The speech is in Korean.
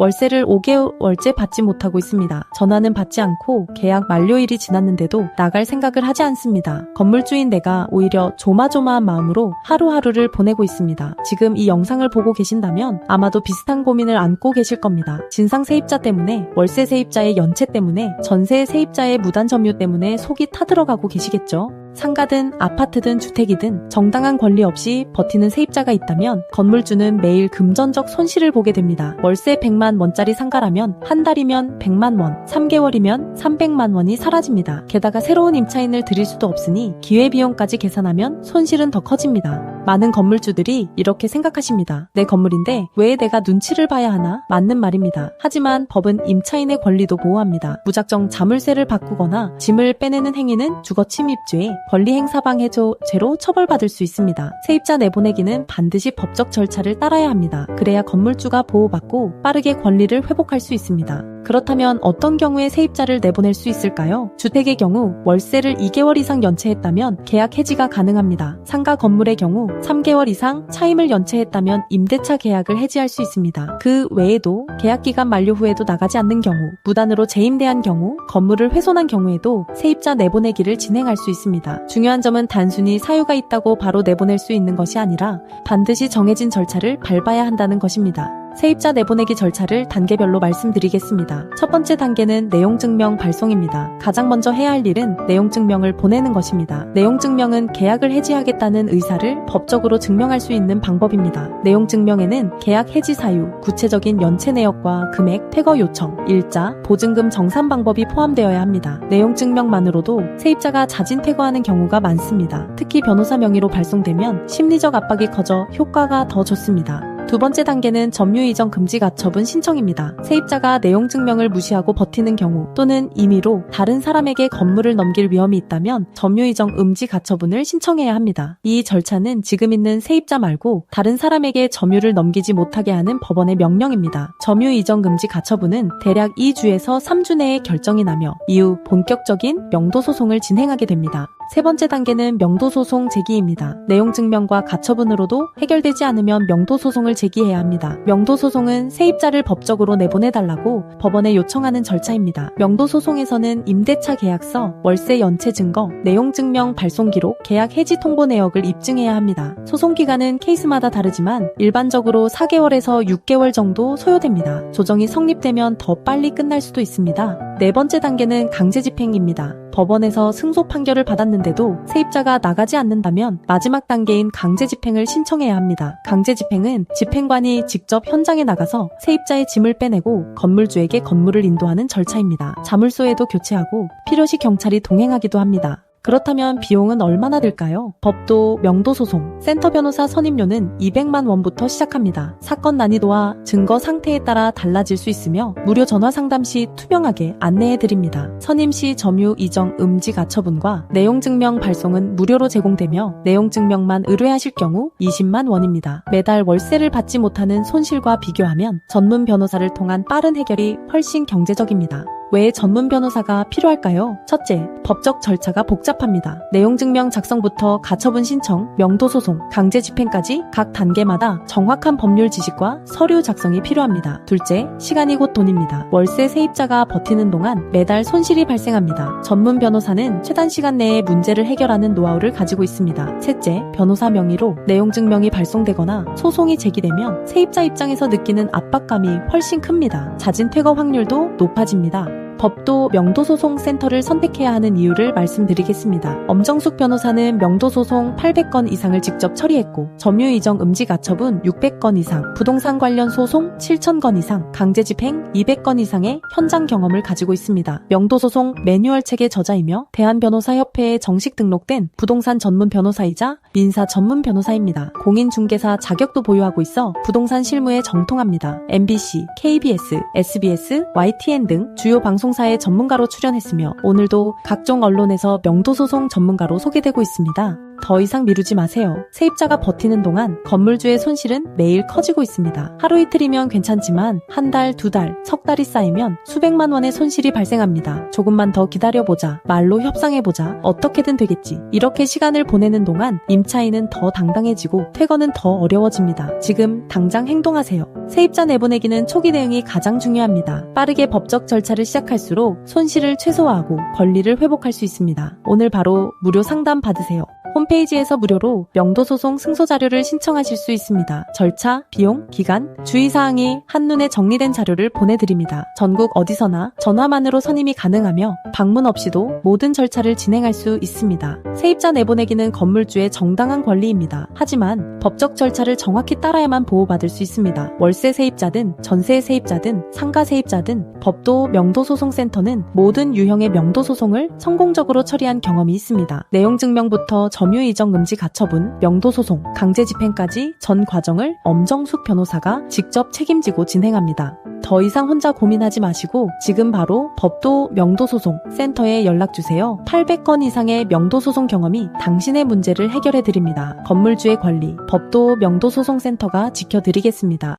월세를 5개월째 받지 못하고 있습니다. 전화는 받지 않고 계약 만료일이 지났는데도 나갈 생각을 하지 않습니다. 건물주인 내가 오히려 조마조마한 마음으로 하루하루를 보내고 있습니다. 지금 이 영상을 보고 계신다면 아마도 비슷한 고민을 안고 계실 겁니다. 진상 세입자 때문에, 월세 세입자의 연체 때문에, 전세 세입자의 무단 점유 때문에 속이 타들어가고 계시겠죠? 상가든 아파트든 주택이든 정당한 권리 없이 버티는 세입자가 있다면 건물주는 매일 금전적 손실을 보게 됩니다. 월세 100만 원짜리 상가라면 한 달이면 100만 원, 3개월이면 300만 원이 사라집니다. 게다가 새로운 임차인을 들일 수도 없으니 기회비용까지 계산하면 손실은 더 커집니다. 많은 건물주들이 이렇게 생각하십니다. 내 건물인데 왜 내가 눈치를 봐야 하나? 맞는 말입니다. 하지만 법은 임차인의 권리도 보호합니다. 무작정 자물쇠를 바꾸거나 짐을 빼내는 행위는 주거침입죄, 권리행사방해죄로 처벌받을 수 있습니다. 세입자 내보내기는 반드시 법적 절차를 따라야 합니다. 그래야 건물주가 보호받고 빠르게 권리를 회복할 수 있습니다. 그렇다면 어떤 경우에 세입자를 내보낼 수 있을까요? 주택의 경우 월세를 2개월 이상 연체했다면 계약 해지가 가능합니다. 상가 건물의 경우 3개월 이상 차임을 연체했다면 임대차 계약을 해지할 수 있습니다. 그 외에도 계약기간 만료 후에도 나가지 않는 경우, 무단으로 재임대한 경우, 건물을 훼손한 경우에도 세입자 내보내기를 진행할 수 있습니다. 중요한 점은 단순히 사유가 있다고 바로 내보낼 수 있는 것이 아니라 반드시 정해진 절차를 밟아야 한다는 것입니다. 세입자 내보내기 절차를 단계별로 말씀드리겠습니다. 첫 번째 단계는 내용증명 발송입니다. 가장 먼저 해야 할 일은 내용증명을 보내는 것입니다. 내용증명은 계약을 해지하겠다는 의사를 법적으로 증명할 수 있는 방법입니다. 내용증명에는 계약 해지 사유, 구체적인 연체 내역과 금액, 퇴거 요청, 일자, 보증금 정산 방법이 포함되어야 합니다. 내용증명만으로도 세입자가 자진 퇴거하는 경우가 많습니다. 특히 변호사 명의로 발송되면 심리적 압박이 커져 효과가 더 좋습니다. 두 번째 단계는 점유 이전 금지 가처분 신청입니다. 세입자가 내용 증명을 무시하고 버티는 경우 또는 임의로 다른 사람에게 건물을 넘길 위험이 있다면 점유 이전 금지 가처분을 신청해야 합니다. 이 절차는 지금 있는 세입자 말고 다른 사람에게 점유를 넘기지 못하게 하는 법원의 명령입니다. 점유 이전 금지 가처분은 대략 2주에서 3주 내에 결정이 나며 이후 본격적인 명도 소송을 진행하게 됩니다. 세 번째 단계는 명도소송 제기입니다. 내용증명과 가처분으로도 해결되지 않으면 명도소송을 제기해야 합니다. 명도소송은 세입자를 법적으로 내보내달라고 법원에 요청하는 절차입니다. 명도소송에서는 임대차 계약서, 월세 연체 증거, 내용증명 발송 기록, 계약 해지 통보 내역을 입증해야 합니다. 소송기간은 케이스마다 다르지만 일반적으로 4개월에서 6개월 정도 소요됩니다. 조정이 성립되면 더 빨리 끝날 수도 있습니다. 네 번째 단계는 강제집행입니다. 법원에서 승소 판결을 받았는데도 세입자가 나가지 않는다면 마지막 단계인 강제집행을 신청해야 합니다. 강제집행은 집행관이 직접 현장에 나가서 세입자의 짐을 빼내고 건물주에게 건물을 인도하는 절차입니다. 자물쇠도 교체하고 필요시 경찰이 동행하기도 합니다. 그렇다면 비용은 얼마나 들까요? 법도 명도소송, 센터 변호사 선임료는 200만 원부터 시작합니다. 사건 난이도와 증거 상태에 따라 달라질 수 있으며 무료 전화 상담 시 투명하게 안내해드립니다. 선임 시 점유 이전 음지 가처분과 내용증명 발송은 무료로 제공되며 내용증명만 의뢰하실 경우 20만 원입니다. 매달 월세를 받지 못하는 손실과 비교하면 전문 변호사를 통한 빠른 해결이 훨씬 경제적입니다. 왜 전문 변호사가 필요할까요? 첫째, 법적 절차가 복잡합니다. 내용증명 작성부터 가처분 신청, 명도소송, 강제집행까지 각 단계마다 정확한 법률 지식과 서류 작성이 필요합니다. 둘째, 시간이 곧 돈입니다. 월세 세입자가 버티는 동안 매달 손실이 발생합니다. 전문 변호사는 최단 시간 내에 문제를 해결하는 노하우를 가지고 있습니다. 셋째, 변호사 명의로 내용증명이 발송되거나 소송이 제기되면 세입자 입장에서 느끼는 압박감이 훨씬 큽니다. 자진 퇴거 확률도 높아집니다. 법도 명도소송센터를 선택해야 하는 이유를 말씀드리겠습니다. 엄정숙 변호사는 명도소송 800건 이상을 직접 처리했고 점유이전 음지 가처분 600건 이상, 부동산 관련 소송 7,000건 이상, 강제집행 200건 이상의 현장 경험을 가지고 있습니다. 명도소송 매뉴얼 책의 저자이며 대한변호사협회에 정식 등록된 부동산 전문 변호사이자 민사 전문 변호사입니다. 공인중개사 자격도 보유하고 있어 부동산 실무에 정통합니다. MBC, KBS, SBS, YTN 등 주요 방송사의 전문가로 출연했으며 오늘도 각종 언론에서 명도소송 전문가로 소개되고 있습니다. 더 이상 미루지 마세요. 세입자가 버티는 동안 건물주의 손실은 매일 커지고 있습니다. 하루 이틀이면 괜찮지만 한 달, 두 달, 석 달이 쌓이면 수백만 원의 손실이 발생합니다. 조금만 더 기다려보자. 말로 협상해보자. 어떻게든 되겠지. 이렇게 시간을 보내는 동안 임차인은 더 당당해지고 퇴거는 더 어려워집니다. 지금 당장 행동하세요. 세입자 내보내기는 초기 대응이 가장 중요합니다. 빠르게 법적 절차를 시작할수록 손실을 최소화하고 권리를 회복할 수 있습니다. 오늘 바로 무료 상담 받으세요. 홈페이지에서 무료로 명도소송 승소자료를 신청하실 수 있습니다. 절차, 비용, 기간, 주의사항이 한눈에 정리된 자료를 보내드립니다. 전국 어디서나 전화만으로 선임이 가능하며 방문 없이도 모든 절차를 진행할 수 있습니다. 세입자 내보내기는 건물주의 정당한 권리입니다. 하지만 법적 절차를 정확히 따라야만 보호받을 수 있습니다. 월세 세입자든 전세 세입자든 상가 세입자든 법도 명도소송센터는 모든 유형의 명도소송을 성공적으로 처리한 경험이 있습니다. 내용 증명부터 점유이전 금지 가처분, 명도소송, 강제집행까지 전 과정을 엄정숙 변호사가 직접 책임지고 진행합니다. 더 이상 혼자 고민하지 마시고 지금 바로 법도 명도소송 센터에 연락주세요. 800건 이상의 명도소송 경험이 당신의 문제를 해결해드립니다. 건물주의 권리, 법도 명도소송 센터가 지켜드리겠습니다.